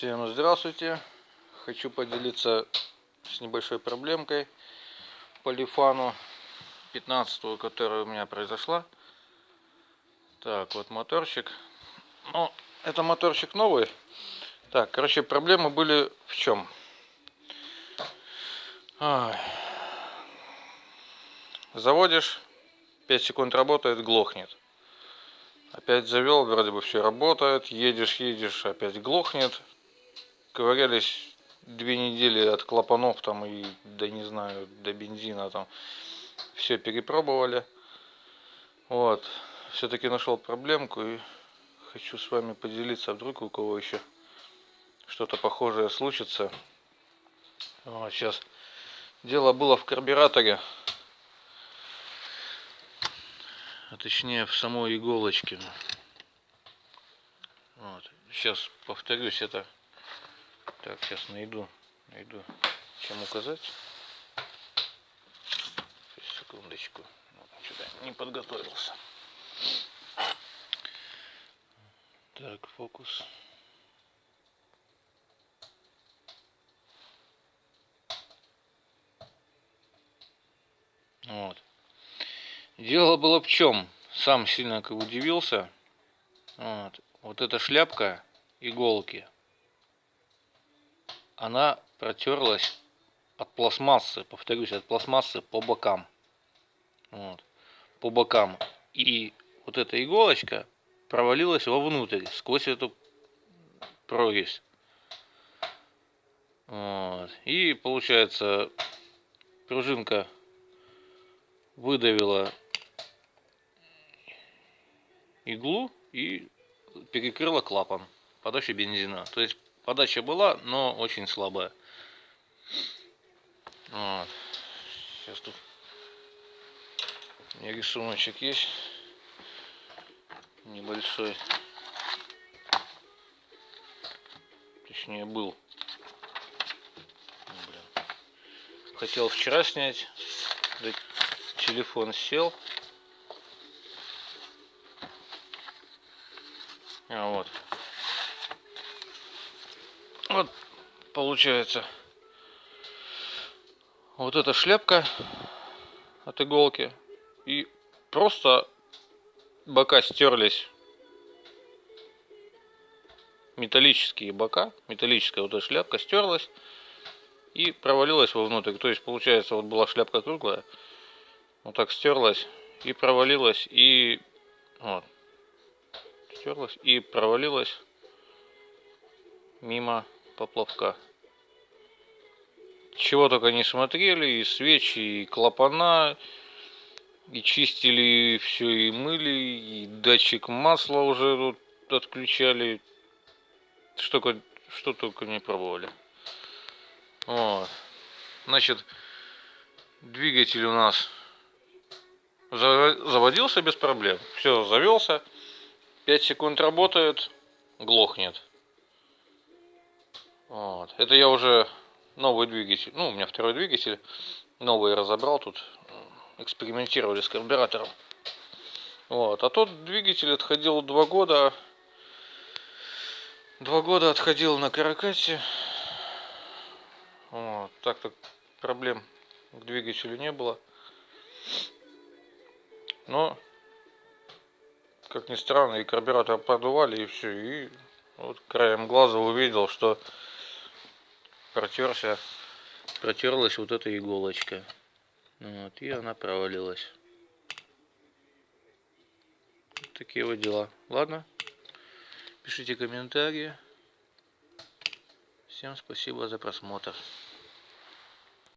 Всем здравствуйте! Хочу поделиться с небольшой проблемкой по лифану 15-го, которая у меня произошла. Так, вот моторчик. Ну, это моторчик новый. Так, короче, проблемы были в чем? Заводишь, 5 секунд работает, глохнет. Опять завел, вроде бы все работает. Едешь, опять глохнет. Ковырялись 2 недели от клапанов там и, да не знаю, до бензина там. Все перепробовали. Вот. Все-таки нашел проблемку и хочу с вами поделиться, а вдруг у кого еще что-то похожее случится. Вот, сейчас. Дело было в карбюраторе. А точнее в самой иголочке. Вот. Сейчас повторюсь это. Так, сейчас найду чем указать. Секундочку. Сюда не подготовился. Так, фокус. Вот. Дело было в чем? Сам сильно удивился. Вот эта шляпка иголки, она протерлась от пластмассы, повторюсь, от пластмассы по бокам. Вот. По бокам. И вот эта иголочка провалилась вовнутрь, сквозь эту прорезь. Вот. И получается, пружинка выдавила иглу и перекрыла клапан подачи бензина. То есть подача была, но очень слабая. Вот. Сейчас тут у меня рисуночек есть небольшой. Точнее был. Блин. Хотел вчера снять. Да, телефон сел. Вот. Вот получается. Вот эта шляпка от иголки. И просто бока стерлись. Металлические бока. Металлическая вот эта шляпка стерлась. И провалилась вовнутрь. То есть получается, вот была шляпка круглая. Вот так стерлась. И провалилась. И вот. Стерлась. И провалилась мимо поплавка. Чего только не смотрели, и свечи, и клапана, и чистили все, и мыли, и датчик масла уже тут отключали. Что только не пробовали. Вот. Значит, двигатель у нас заводился без проблем. Все, завелся. 5 секунд работает, глохнет. Вот. Это я уже новый двигатель. Ну, у меня второй двигатель. Новый разобрал тут. Экспериментировали с карбюратором. Вот. А тот двигатель отходил 2 года. 2 года отходил на каракасе. Вот. Так-то проблем к двигателю не было. Но, как ни странно, и карбюратор продували, и все. И вот краем глаза увидел, что протерлась вот эта иголочка. Вот, и она провалилась. Вот такие вот дела. Ладно. Пишите комментарии. Всем спасибо за просмотр.